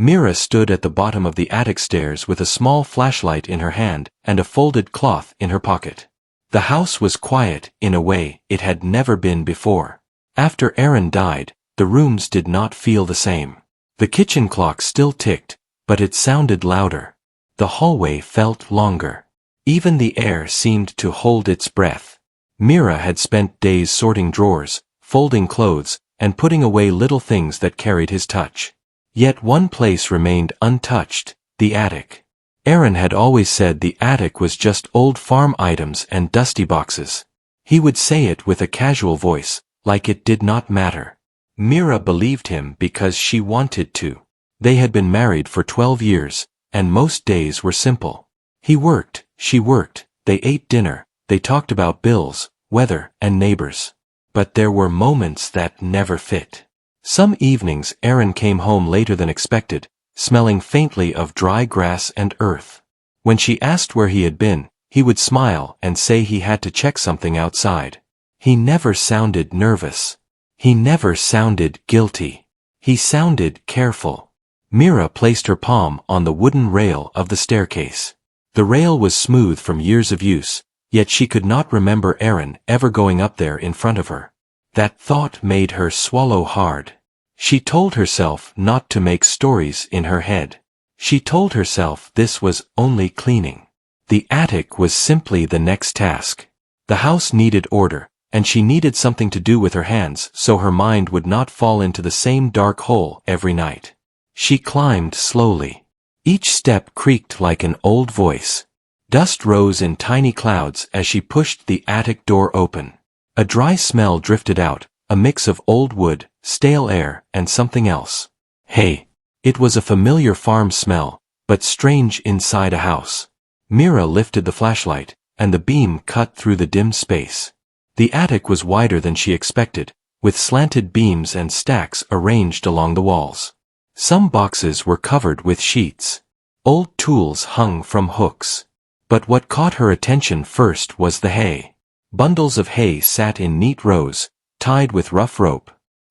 Mira stood at the bottom of the attic stairs with a small flashlight in her hand and a folded cloth in her pocket. The house was quiet in a way it had never been before. After Aaron died, the rooms did not feel the same. The kitchen clock still ticked, but it sounded louder. The hallway felt longer. Even the air seemed to hold its breath. Mira had spent days sorting drawers, folding clothes, and putting away little things that carried his touch. Yet one place remained untouched, the attic. Aaron had always said the attic was just old farm items and dusty boxes. He would say it with a casual voice, like it did not matter. Mira believed him because she wanted to. They had been married for 12 years, and most days were simple. He worked, she worked, they ate dinner, they talked about bills, weather, and neighbors. But there were moments that never fit. Some evenings Aaron came home later than expected, smelling faintly of dry grass and earth. When she asked where he had been, he would smile and say he had to check something outside. He never sounded nervous. He never sounded guilty. He sounded careful. Mira placed her palm on the wooden rail of the staircase. The rail was smooth from years of use, yet she could not remember Aaron ever going up there in front of her. That thought made her swallow hard. She told herself not to make stories in her head. She told herself this was only cleaning. The attic was simply the next task. The house needed order, and she needed something to do with her hands so her mind would not fall into the same dark hole every night. She climbed slowly. Each step creaked like an old voice. Dust rose in tiny clouds as she pushed the attic door open. A dry smell drifted out, a mix of old wood, stale air, and something else. Hay. It was a familiar farm smell, but strange inside a house. Mira lifted the flashlight, and the beam cut through the dim space. The attic was wider than she expected, with slanted beams and stacks arranged along the walls. Some boxes were covered with sheets. Old tools hung from hooks. But what caught her attention first was the hay. Bundles of hay sat in neat rows, tied with rough rope.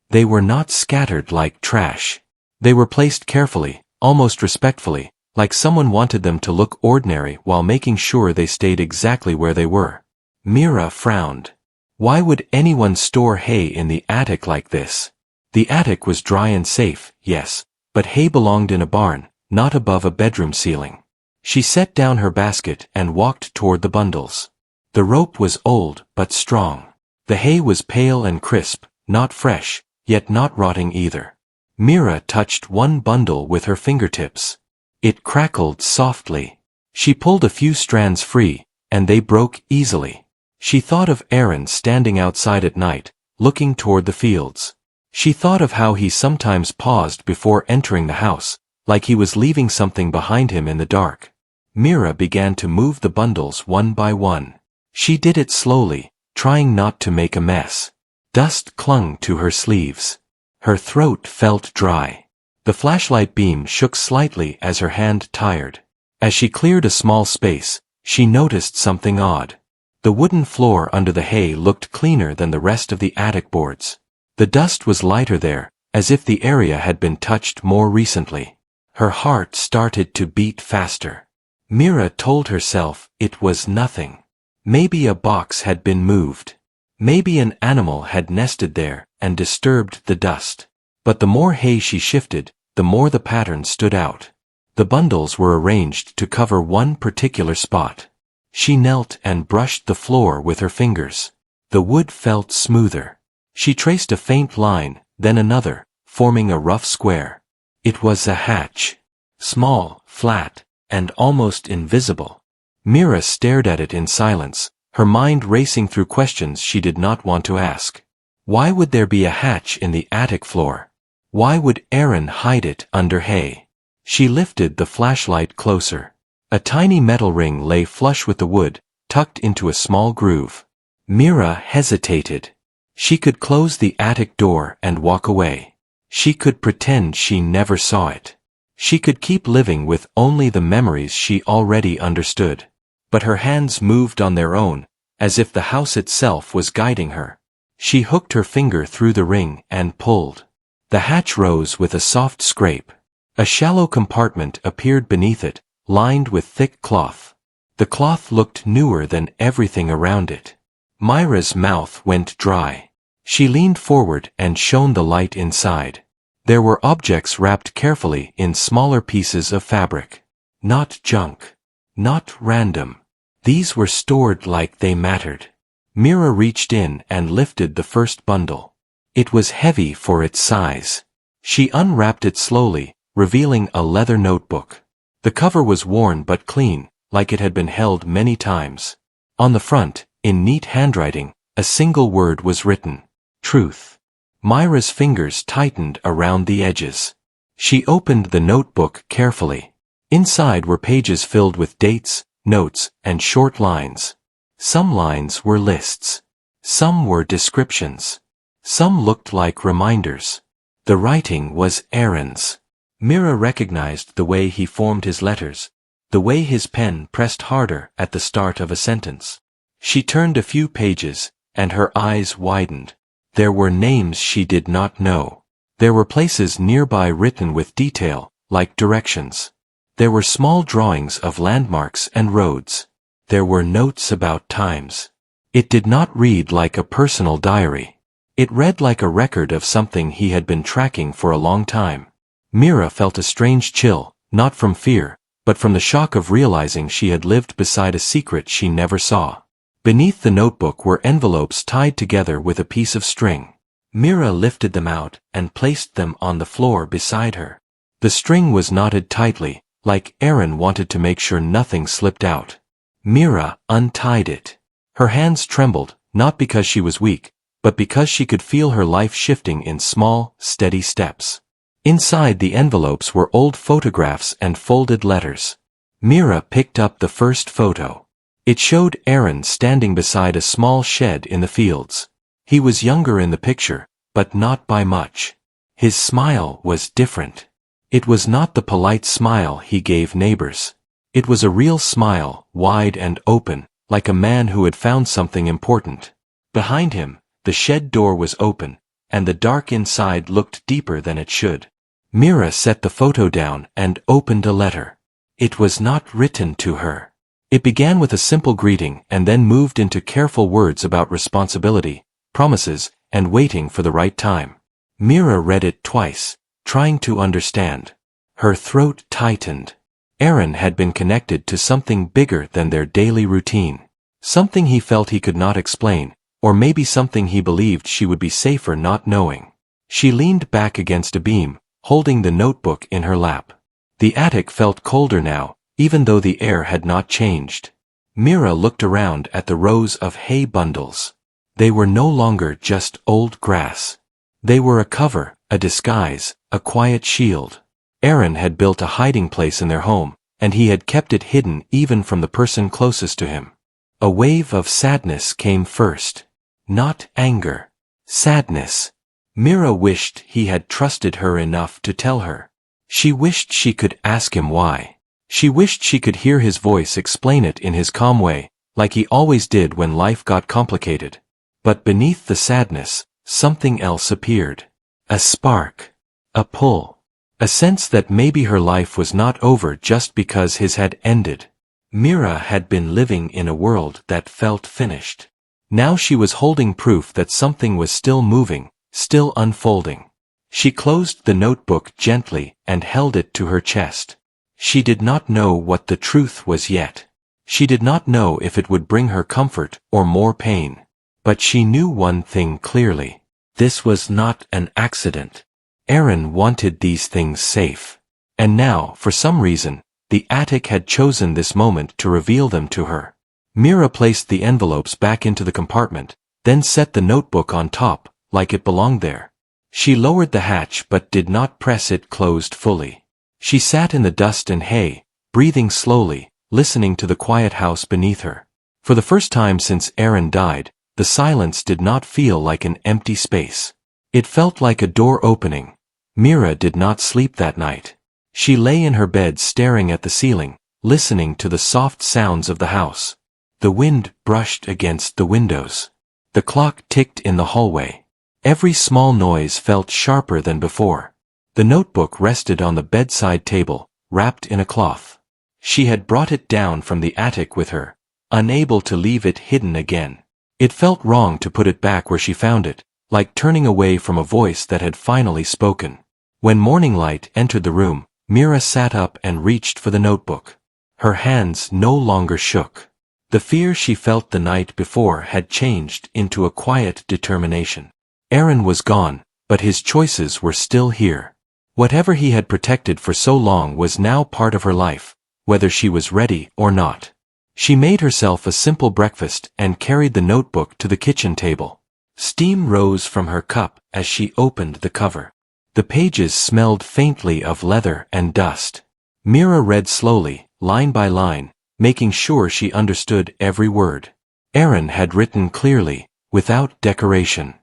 They were not scattered like trash. They were placed carefully, almost respectfully, like someone wanted them to look ordinary while making sure they stayed exactly where they were. Mira frowned. Why would anyone store hay in the attic like this? The attic was dry and safe, yes, but hay belonged in a barn, not above a bedroom ceiling. She set down her basket and walked toward the bundles. The rope was old but strong. The hay was pale and crisp, not fresh, yet not rotting either. Mira touched one bundle with her fingertips. It crackled softly. She pulled a few strands free, and they broke easily. She thought of Aaron standing outside at night, looking toward the fields. She thought of how he sometimes paused before entering the house, like he was leaving something behind him in the dark. Mira began to move the bundles one by one. She did it slowly, trying not to make a mess. Dust clung to her sleeves. Her throat felt dry. The flashlight beam shook slightly as her hand tired. As she cleared a small space, she noticed something odd. The wooden floor under the hay looked cleaner than the rest of the attic boards. The dust was lighter there, as if the area had been touched more recently. Her heart started to beat faster. Mira told herself it was nothing. Maybe a box had been moved. Maybe an animal had nested there and disturbed the dust. But the more hay she shifted, the more the pattern stood out. The bundles were arranged to cover one particular spot. She knelt and brushed the floor with her fingers. The wood felt smoother. She traced a faint line, then another, forming a rough square. It was a hatch. Small, flat, and almost invisible. Mira stared at it in silence, her mind racing through questions she did not want to ask. Why would there be a hatch in the attic floor? Why would Aaron hide it under hay? She lifted the flashlight closer. A tiny metal ring lay flush with the wood, tucked into a small groove. Mira hesitated. She could close the attic door and walk away. She could pretend she never saw it. She could keep living with only the memories she already understood. But her hands moved on their own, as if the house itself was guiding her. She hooked her finger through the ring and pulled. The hatch rose with a soft scrape. A shallow compartment appeared beneath it, lined with thick cloth. The cloth looked newer than everything around it. Myra's mouth went dry. She leaned forward and shone the light inside. There were objects wrapped carefully in smaller pieces of fabric. Not junk. Not random. These were stored like they mattered. Myra reached in and lifted the first bundle. It was heavy for its size. She unwrapped it slowly, revealing a leather notebook. The cover was worn but clean, like it had been held many times. On the front, in neat handwriting, a single word was written: truth. Myra's fingers tightened around the edges. She opened the notebook carefully. Inside were pages filled with dates, notes, and short lines. Some lines were lists. Some were descriptions. Some looked like reminders. The writing was Aaron's. Myra recognized the way he formed his letters, the way his pen pressed harder at the start of a sentence. She turned a few pages, and her eyes widened. There were names she did not know. There were places nearby written with detail, like directions. There were small drawings of landmarks and roads. There were notes about times. It did not read like a personal diary. It read like a record of something he had been tracking for a long time. Myra felt a strange chill, not from fear, but from the shock of realizing she had lived beside a secret she never saw. Beneath the notebook were envelopes tied together with a piece of string. Myra lifted them out and placed them on the floor beside her. The string was knotted tightly, like Aaron wanted to make sure nothing slipped out. Myra untied it. Her hands trembled, not because she was weak, but because she could feel her life shifting in small, steady steps. Inside the envelopes were old photographs and folded letters. Myra picked up the first photo. It showed Aaron standing beside a small shed in the fields. He was younger in the picture, but not by much. His smile was different. It was not the polite smile he gave neighbors. It was a real smile, wide and open, like a man who had found something important. Behind him, the shed door was open, and the dark inside looked deeper than it should. Myra set the photo down and opened a letter. It was not written to her. It began with a simple greeting and then moved into careful words about responsibility, promises, and waiting for the right time. Myra read it twice, trying to understand. Her throat tightened. Aaron had been connected to something bigger than their daily routine. Something he felt he could not explain, or maybe something he believed she would be safer not knowing. She leaned back against a beam, holding the notebook in her lap. The attic felt colder now, even though the air had not changed. Myra looked around at the rows of hay bundles. They were no longer just old grass. They were a cover, a disguise, a quiet shield. Aaron had built a hiding place in their home, and he had kept it hidden even from the person closest to him. A wave of sadness came first. Not anger. Sadness. Myra wished he had trusted her enough to tell her. She wished she could ask him why. She wished she could hear his voice explain it in his calm way, like he always did when life got complicated. But beneath the sadness, something else appeared. A spark. A pull. A sense that maybe her life was not over just because his had ended. Myra had been living in a world that felt finished. Now she was holding proof that something was still moving, still unfolding. She closed the notebook gently and held it to her chest. She did not know what the truth was yet. She did not know if it would bring her comfort or more pain. But she knew one thing clearly. This was not an accident. Aaron wanted these things safe. And now, for some reason, the attic had chosen this moment to reveal them to her. Myra placed the envelopes back into the compartment, then set the notebook on top, like it belonged there. She lowered the hatch but did not press it closed fully. She sat in the dust and hay, breathing slowly, listening to the quiet house beneath her. For the first time since Aaron died, the silence did not feel like an empty space. It felt like a door opening. Myra did not sleep that night. She lay in her bed staring at the ceiling, listening to the soft sounds of the house. The wind brushed against the windows. The clock ticked in the hallway. Every small noise felt sharper than before. The notebook rested on the bedside table, wrapped in a cloth. She had brought it down from the attic with her, unable to leave it hidden again. It felt wrong to put it back where she found it, like turning away from a voice that had finally spoken. When morning light entered the room, Mira sat up and reached for the notebook. Her hands no longer shook. The fear she felt the night before had changed into a quiet determination. Aaron was gone, but his choices were still here. Whatever he had protected for so long was now part of her life, whether she was ready or not. She made herself a simple breakfast and carried the notebook to the kitchen table. Steam rose from her cup as she opened the cover. The pages smelled faintly of leather and dust. Mira read slowly, line by line, making sure she understood every word. Aaron had written clearly, without decoration.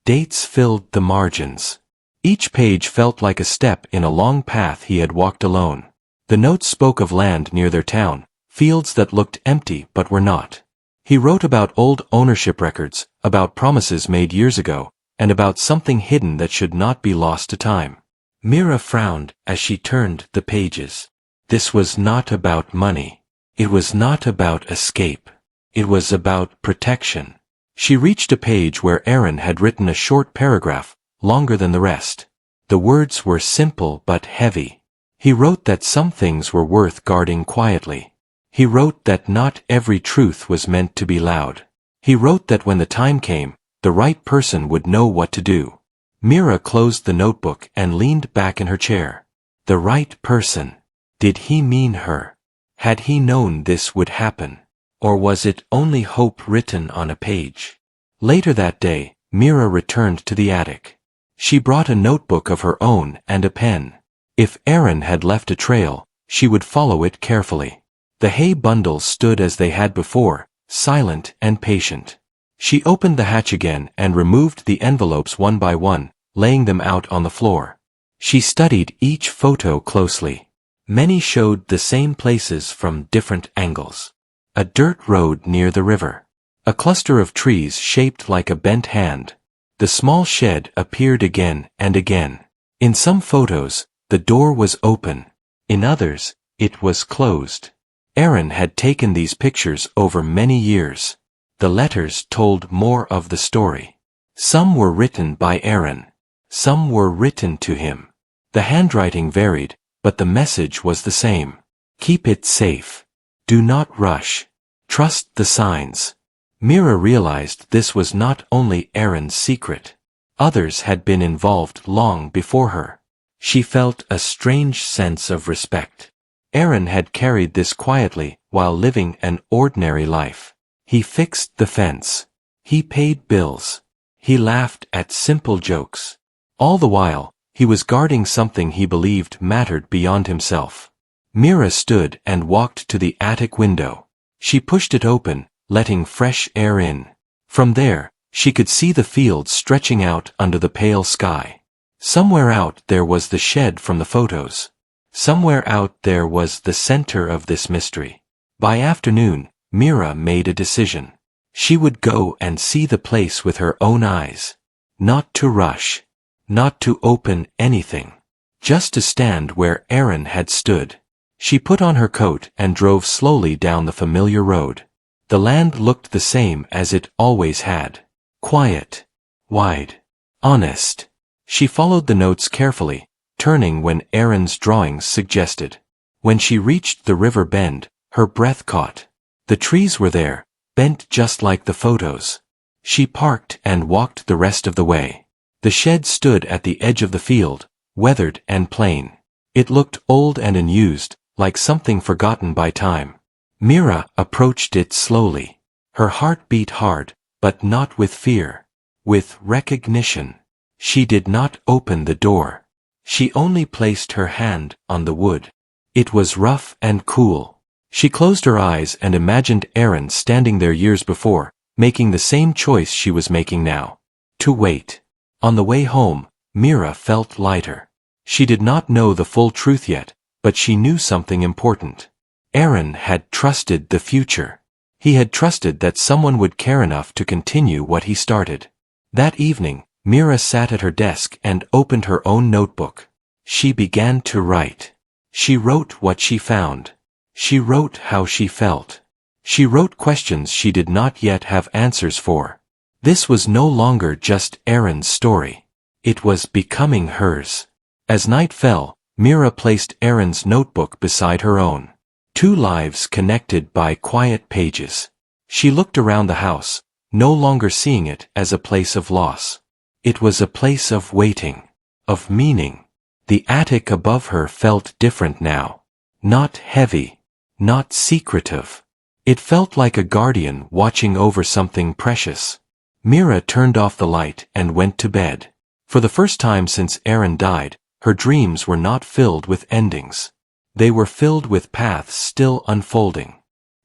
Dates filled the margins. Each page felt like a step in a long path he had walked alone. The notes spoke of land near their town, fields that looked empty but were not. He wrote about old ownership records, about promises made years ago, and about something hidden that should not be lost to time. Mira frowned as she turned the pages. This was not about money. It was not about escape. It was about protection. She reached a page where Aaron had written a short paragraph, longer than the rest. The words were simple but heavy. He wrote that some things were worth guarding quietly. He wrote that not every truth was meant to be loud. He wrote that when the time came, the right person would know what to do. Mira closed the notebook and leaned back in her chair. The right person. Did he mean her? Had he known this would happen? Or was it only hope written on a page? Later that day, Mira returned to the attic. She brought a notebook of her own and a pen. If Aaron had left a trail, she would follow it carefully. The hay bundles stood as they had before, silent and patient. She opened the hatch again and removed the envelopes one by one, laying them out on the floor. She studied each photo closely. Many showed the same places from different angles. A dirt road near the river. A cluster of trees shaped like a bent hand. The small shed appeared again and again. In some photos, the door was open. In others, it was closed. Aaron had taken these pictures over many years. The letters told more of the story. Some were written by Aaron. Some were written to him. The handwriting varied, but the message was the same. Keep it safe. Do not rush. Trust the signs. Mira realized this was not only Aaron's secret. Others had been involved long before her. She felt a strange sense of respect. Aaron had carried this quietly while living an ordinary life. He fixed the fence. He paid bills. He laughed at simple jokes. All the while, he was guarding something he believed mattered beyond himself. Mira stood and walked to the attic window. She pushed it open, letting fresh air in. From there, she could see the fields stretching out under the pale sky. Somewhere out there was the shed from the photos. Somewhere out there was the center of this mystery. By afternoon, Mira made a decision. She would go and see the place with her own eyes. Not to rush. Not to open anything. Just to stand where Aaron had stood. She put on her coat and drove slowly down the familiar road. The land looked the same as it always had. Quiet. Wide. Honest. She followed the notes carefully, turning when Aaron's drawings suggested. When she reached the river bend, her breath caught. The trees were there, bent just like the photos. She parked and walked the rest of the way. The shed stood at the edge of the field, weathered and plain. It looked old and unused, like something forgotten by time. Mira approached it slowly. Her heart beat hard, but not with fear. With recognition. She did not open the door. She only placed her hand on the wood. It was rough and cool. She closed her eyes and imagined Aaron standing there years before, making the same choice she was making now. To wait. On the way home, Mira felt lighter. She did not know the full truth yet, but she knew something important. Aaron had trusted the future. He had trusted that someone would care enough to continue what he started. That evening, Mira sat at her desk and opened her own notebook. She began to write. She wrote what she found. She wrote how she felt. She wrote questions she did not yet have answers for. This was no longer just Erin's story. It was becoming hers. As night fell, Mira placed Erin's notebook beside her own. Two lives connected by quiet pages. She looked around the house, no longer seeing it as a place of loss. It was a place of waiting, of meaning. The attic above her felt different now. Not heavy, not secretive. It felt like a guardian watching over something precious. Mira turned off the light and went to bed. For the first time since Erin died, her dreams were not filled with endings. They were filled with paths still unfolding.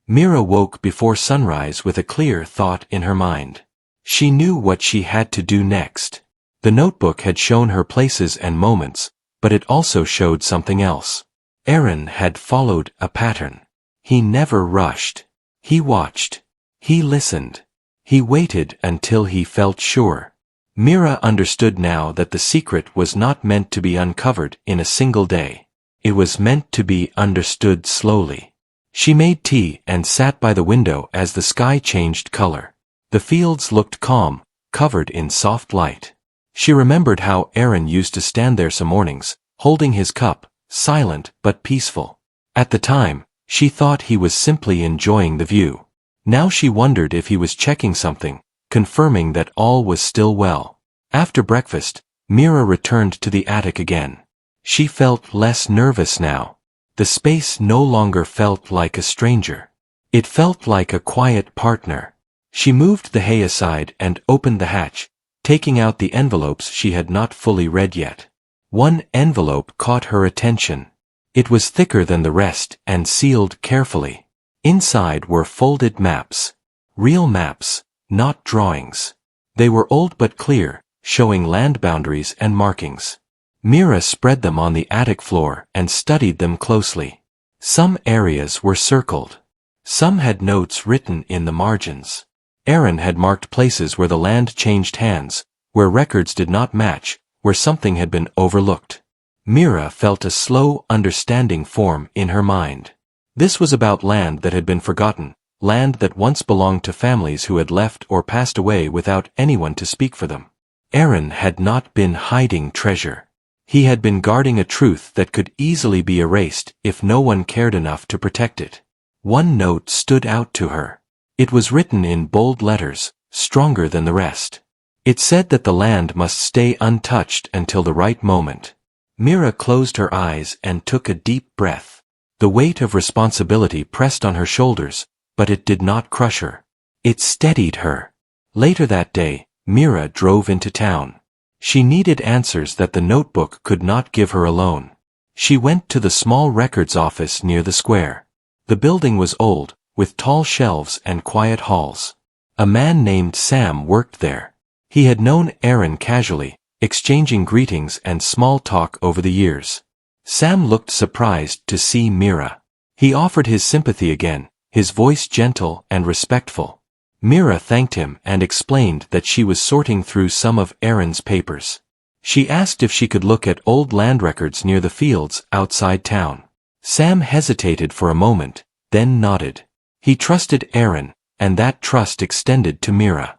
Mira woke before sunrise with a clear thought in her mind. She knew what she had to do next. The notebook had shown her places and moments, but it also showed something else. Erin had followed a pattern. He never rushed. He watched. He listened. He waited until he felt sure. Mira understood now that the secret was not meant to be uncovered in a single day. It was meant to be understood slowly. She made tea and sat by the window as the sky changed color. The fields looked calm, covered in soft light. She remembered how Erin used to stand there some mornings, holding his cup, silent but peaceful. At the time, she thought he was simply enjoying the view. Now she wondered if he was checking something, confirming that all was still well. After breakfast, Mira returned to the attic again. She felt less nervous now. The space no longer felt like a stranger. It felt like a quiet partner. She moved the hay aside and opened the hatch, taking out the envelopes she had not fully read yet. One envelope caught her attention. It was thicker than the rest and sealed carefully. Inside were folded maps. Real maps, not drawings. They were old but clear, showing land boundaries and markings. Mira spread them on the attic floor and studied them closely. Some areas were circled. Some had notes written in the margins. Erin had marked places where the land changed hands, where records did not match, where something had been overlooked. Mira felt a slow understanding form in her mind. This was about land that had been forgotten, land that once belonged to families who had left or passed away without anyone to speak for them. Erin had not been hiding treasure. He had been guarding a truth that could easily be erased if no one cared enough to protect it. One note stood out to her. It was written in bold letters, stronger than the rest. It said that the land must stay untouched until the right moment. Mira closed her eyes and took a deep breath. The weight of responsibility pressed on her shoulders, but it did not crush her. It steadied her. Later that day, Mira drove into town. She needed answers that the notebook could not give her alone. She went to the small records office near the square. The building was old, with tall shelves and quiet halls. A man named Sam worked there. He had known Erin casually, exchanging greetings and small talk over the years. Sam looked surprised to see Mira. He offered his sympathy again, his voice gentle and respectful. Mira thanked him and explained that she was sorting through some of Erin's papers. She asked if she could look at old land records near the fields outside town. Sam hesitated for a moment, then nodded. He trusted Erin, and that trust extended to Mira.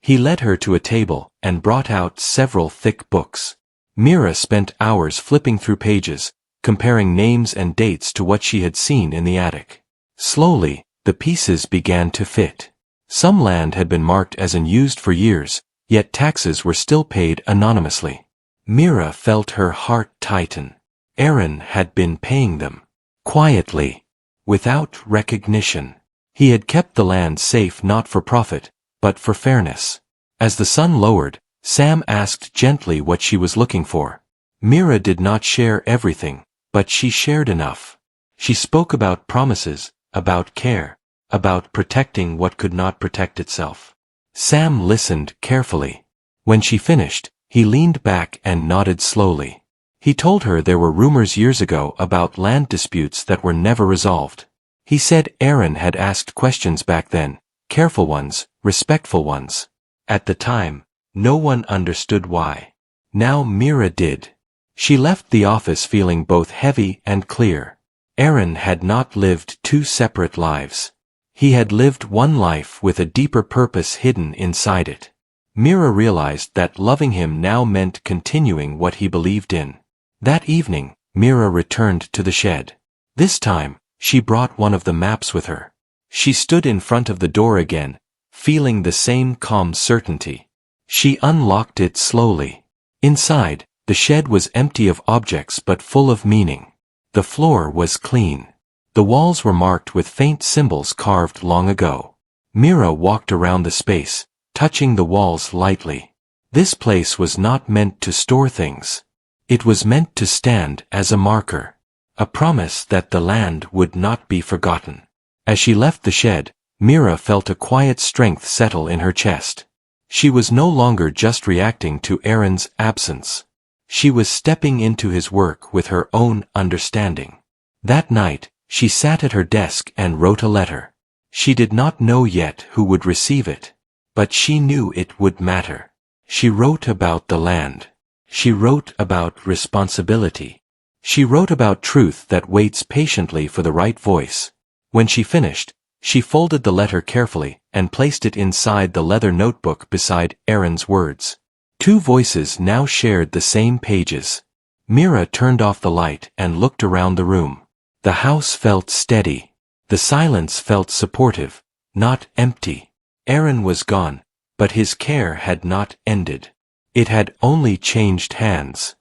He led her to a table and brought out several thick books. Mira spent hours flipping through pages, comparing names and dates to what she had seen in the attic. Slowly, the pieces began to fit. Some land had been marked as unused for years, yet taxes were still paid anonymously. Mira felt her heart tighten. Erin had been paying them. Quietly. Without recognition. He had kept the land safe not for profit, but for fairness. As the sun lowered, Sam asked gently what she was looking for. Mira did not share everything, but she shared enough. She spoke about promises, about care, about protecting what could not protect itself. Sam listened carefully. When she finished, he leaned back and nodded slowly. He told her there were rumors years ago about land disputes that were never resolved. He said Erin had asked questions back then, careful ones, respectful ones. At the time, no one understood why. Now Mira did. She left the office feeling both heavy and clear. Aaron had not lived two separate lives. He had lived one life with a deeper purpose hidden inside it. Mira realized that loving him now meant continuing what he believed in. That evening, Mira returned to the shed. This time, she brought one of the maps with her. She stood in front of the door again, feeling the same calm certainty. She unlocked it slowly. Inside, the shed was empty of objects but full of meaning. The floor was clean. The walls were marked with faint symbols carved long ago. Mira walked around the space, touching the walls lightly. This place was not meant to store things. It was meant to stand as a marker, a promise that the land would not be forgotten. As she left the shed, Mira felt a quiet strength settle in her chest. She was no longer just reacting to Aaron's absence. She was stepping into his work with her own understanding. That night, she sat at her desk and wrote a letter. She did not know yet who would receive it, but she knew it would matter. She wrote about the land. She wrote about responsibility. She wrote about truth that waits patiently for the right voice. When she finished, she folded the letter carefully and placed it inside the leather notebook beside Aaron's words. Two voices now shared the same pages. Mira turned off the light and looked around the room. The house felt steady. The silence felt supportive, not empty. Aaron was gone, but his care had not ended. It had only changed hands.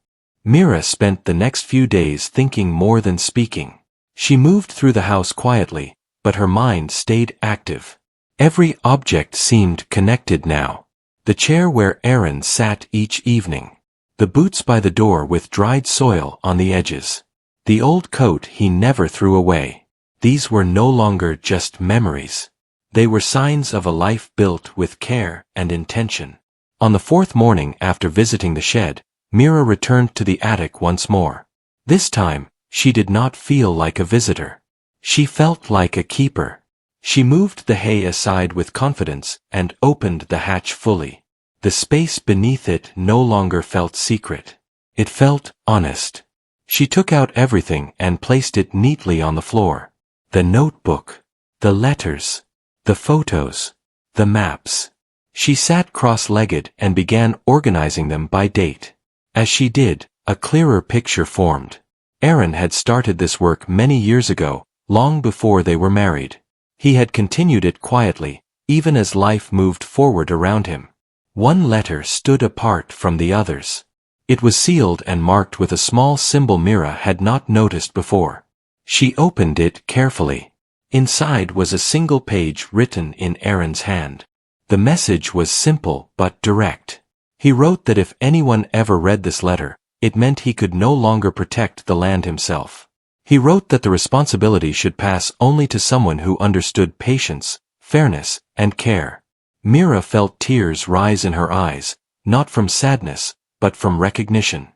Mira spent the next few days thinking more than speaking. She moved through the house quietly, but her mind stayed active. Every object seemed connected now. The chair where Aaron sat each evening. The boots by the door with dried soil on the edges. The old coat he never threw away. These were no longer just memories. They were signs of a life built with care and intention. On the fourth morning after visiting the shed, Mira returned to the attic once more. This time, she did not feel like a visitor. She felt like a keeper. She moved the hay aside with confidence and opened the hatch fully. The space beneath it no longer felt secret. It felt honest. She took out everything and placed it neatly on the floor. The notebook, the letters, the photos, the maps. She sat cross-legged and began organizing them by date. As she did, a clearer picture formed. Aaron had started this work many years ago, long before they were married. He had continued it quietly, even as life moved forward around him. One letter stood apart from the others. It was sealed and marked with a small symbol Mira had not noticed before. She opened it carefully. Inside was a single page written in Aaron's hand. The message was simple but direct. He wrote that if anyone ever read this letter, it meant he could no longer protect the land himself. He wrote that the responsibility should pass only to someone who understood patience, fairness, and care. Mira felt tears rise in her eyes, not from sadness, but from recognition.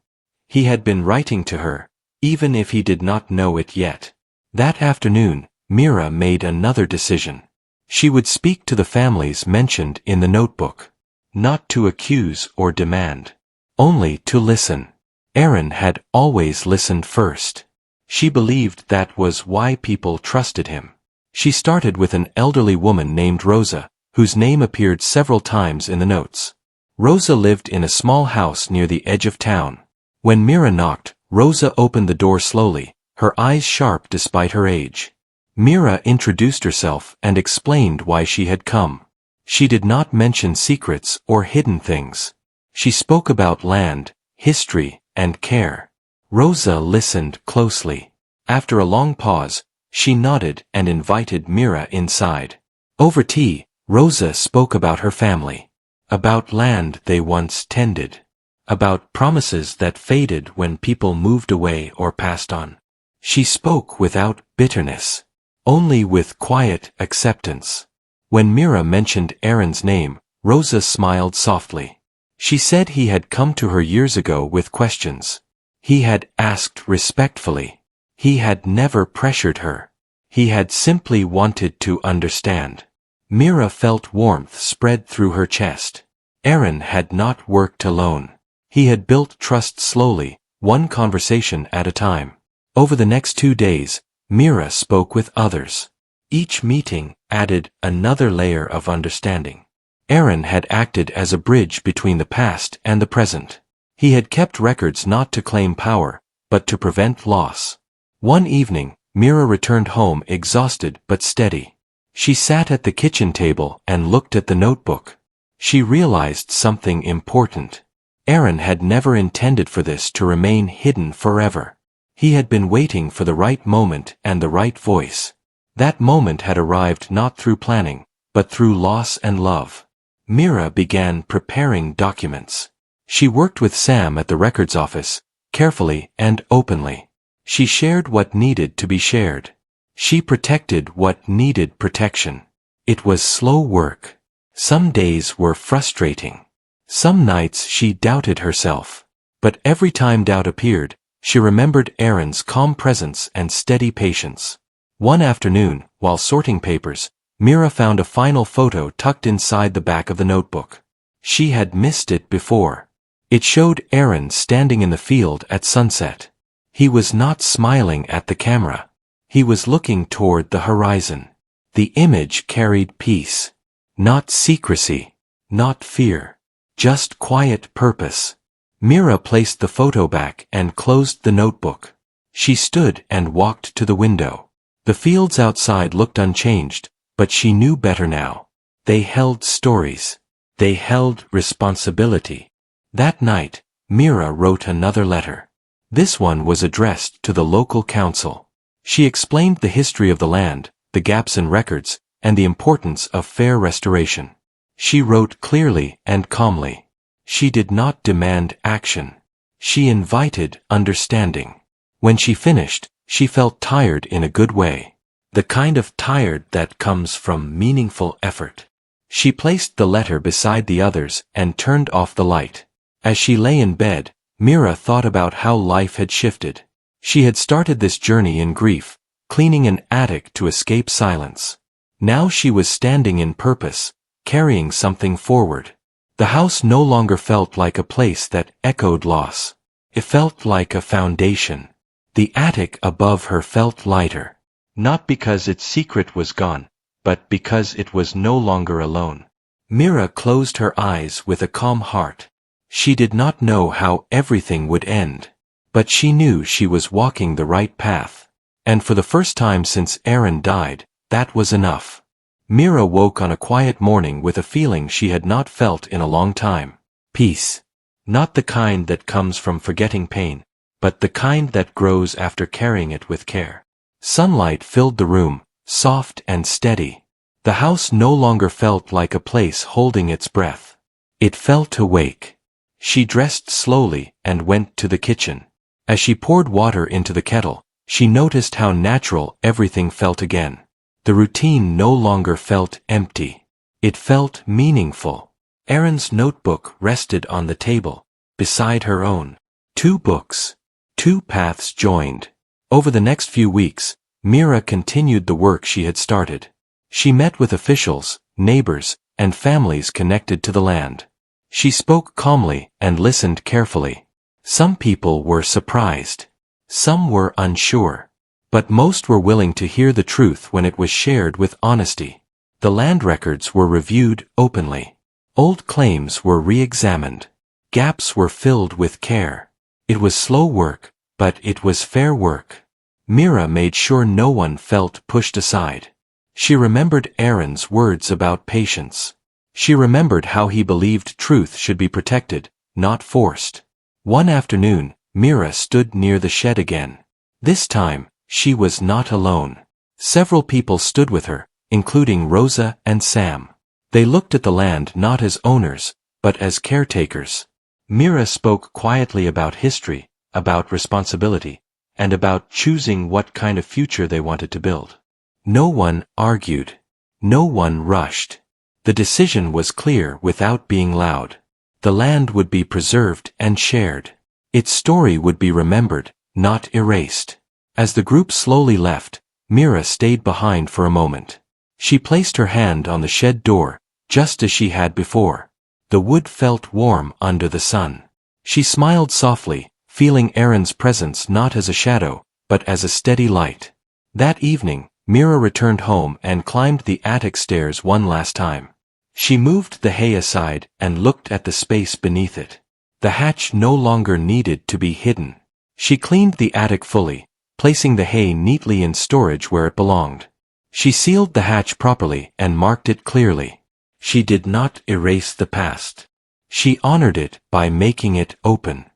He had been writing to her, even if he did not know it yet. That afternoon, Mira made another decision. She would speak to the families mentioned in the notebook. Not to accuse or demand. Only to listen. Aaron had always listened first. She believed that was why people trusted him. She started with an elderly woman named Rosa, whose name appeared several times in the notes. Rosa lived in a small house near the edge of town. When Mira knocked, Rosa opened the door slowly, her eyes sharp despite her age. Mira introduced herself and explained why she had come. She did not mention secrets or hidden things. She spoke about land, history, and care. Rosa listened closely. After a long pause, she nodded and invited Mira inside. Over tea, Rosa spoke about her family. About land they once tended. About promises that faded when people moved away or passed on. She spoke without bitterness. Only with quiet acceptance. When Mira mentioned Aaron's name, Rosa smiled softly. She said he had come to her years ago with questions. He had asked respectfully. He had never pressured her. He had simply wanted to understand. Mira felt warmth spread through her chest. Aaron had not worked alone. He had built trust slowly, one conversation at a time. Over the next 2 days, Mira spoke with others. Each meeting added another layer of understanding. Aaron had acted as a bridge between the past and the present. He had kept records not to claim power, but to prevent loss. One evening, Mira returned home exhausted but steady. She sat at the kitchen table and looked at the notebook. She realized something important. Aaron had never intended for this to remain hidden forever. He had been waiting for the right moment and the right voice. That moment had arrived not through planning, but through loss and love. Mira began preparing documents. She worked with Sam at the records office, carefully and openly. She shared what needed to be shared. She protected what needed protection. It was slow work. Some days were frustrating. Some nights she doubted herself. But every time doubt appeared, she remembered Aaron's calm presence and steady patience. One afternoon, while sorting papers, Mira found a final photo tucked inside the back of the notebook. She had missed it before. It showed Aaron standing in the field at sunset. He was not smiling at the camera. He was looking toward the horizon. The image carried peace. Not secrecy. Not fear. Just quiet purpose. Mira placed the photo back and closed the notebook. She stood and walked to the window. The fields outside looked unchanged, but she knew better now. They held stories. They held responsibility. That night, Mira wrote another letter. This one was addressed to the local council. She explained the history of the land, the gaps in records, and the importance of fair restoration. She wrote clearly and calmly. She did not demand action. She invited understanding. When she finished, she felt tired in a good way. The kind of tired that comes from meaningful effort. She placed the letter beside the others and turned off the light. As she lay in bed, Mira thought about how life had shifted. She had started this journey in grief, cleaning an attic to escape silence. Now she was standing in purpose, carrying something forward. The house no longer felt like a place that echoed loss. It felt like a foundation. The attic above her felt lighter. Not because its secret was gone, but because it was no longer alone. Mira closed her eyes with a calm heart. She did not know how everything would end. But she knew she was walking the right path. And for the first time since Aaron died, that was enough. Mira woke on a quiet morning with a feeling she had not felt in a long time. Peace. Not the kind that comes from forgetting pain, but the kind that grows after carrying it with care. Sunlight filled the room, soft and steady. The house no longer felt like a place holding its breath. It felt awake. She dressed slowly and went to the kitchen. As she poured water into the kettle, she noticed how natural everything felt again. The routine no longer felt empty. It felt meaningful. Aaron's notebook rested on the table, beside her own. 2 books. 2 paths joined. Over the next few weeks, Mira continued the work she had started. She met with officials, neighbors, and families connected to the land. She spoke calmly and listened carefully. Some people were surprised. Some were unsure. But most were willing to hear the truth when it was shared with honesty. The land records were reviewed openly. Old claims were re-examined. Gaps were filled with care. It was slow work, but it was fair work. Mira made sure no one felt pushed aside. She remembered Aaron's words about patience. She remembered how he believed truth should be protected, not forced. One afternoon, Mira stood near the shed again. This time, she was not alone. Several people stood with her, including Rosa and Sam. They looked at the land not as owners, but as caretakers. Mira spoke quietly about history, about responsibility, and about choosing what kind of future they wanted to build. No one argued. No one rushed. The decision was clear without being loud. The land would be preserved and shared. Its story would be remembered, not erased. As the group slowly left, Mira stayed behind for a moment. She placed her hand on the shed door, just as she had before. The wood felt warm under the sun. She smiled softly, feeling Aaron's presence not as a shadow, but as a steady light. That evening, Mira returned home and climbed the attic stairs one last time. She moved the hay aside and looked at the space beneath it. The hatch no longer needed to be hidden. She cleaned the attic fully, placing the hay neatly in storage where it belonged. She sealed the hatch properly and marked it clearly. She did not erase the past. She honored it by making it open.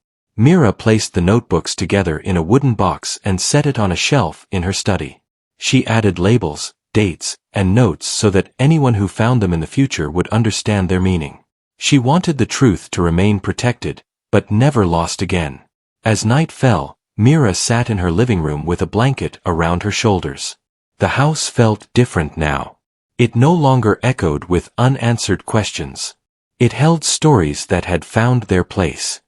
Mira placed the notebooks together in a wooden box and set it on a shelf in her study. She added labels, dates, and notes so that anyone who found them in the future would understand their meaning. She wanted the truth to remain protected, but never lost again. As night fell, Mira sat in her living room with a blanket around her shoulders. The house felt different now. It no longer echoed with unanswered questions. It held stories that had found their place.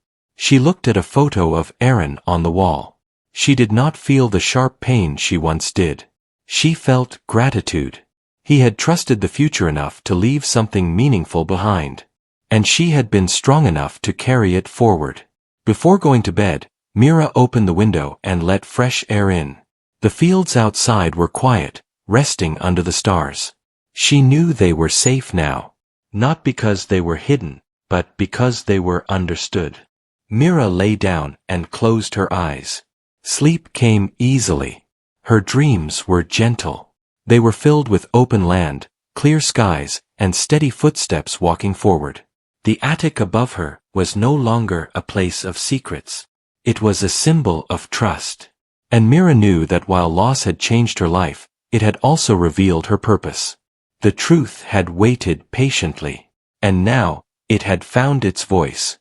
She looked at a photo of Aaron on the wall. She did not feel the sharp pain she once did. She felt gratitude. He had trusted the future enough to leave something meaningful behind. And she had been strong enough to carry it forward. Before going to bed, Mira opened the window and let fresh air in. The fields outside were quiet, resting under the stars. She knew they were safe now. Not because they were hidden, but because they were understood. Mira lay down and closed her eyes. Sleep came easily. Her dreams were gentle. They were filled with open land, clear skies, and steady footsteps walking forward. The attic above her was no longer a place of secrets. It was a symbol of trust. And Mira knew that while loss had changed her life, it had also revealed her purpose. The truth had waited patiently. And now, it had found its voice.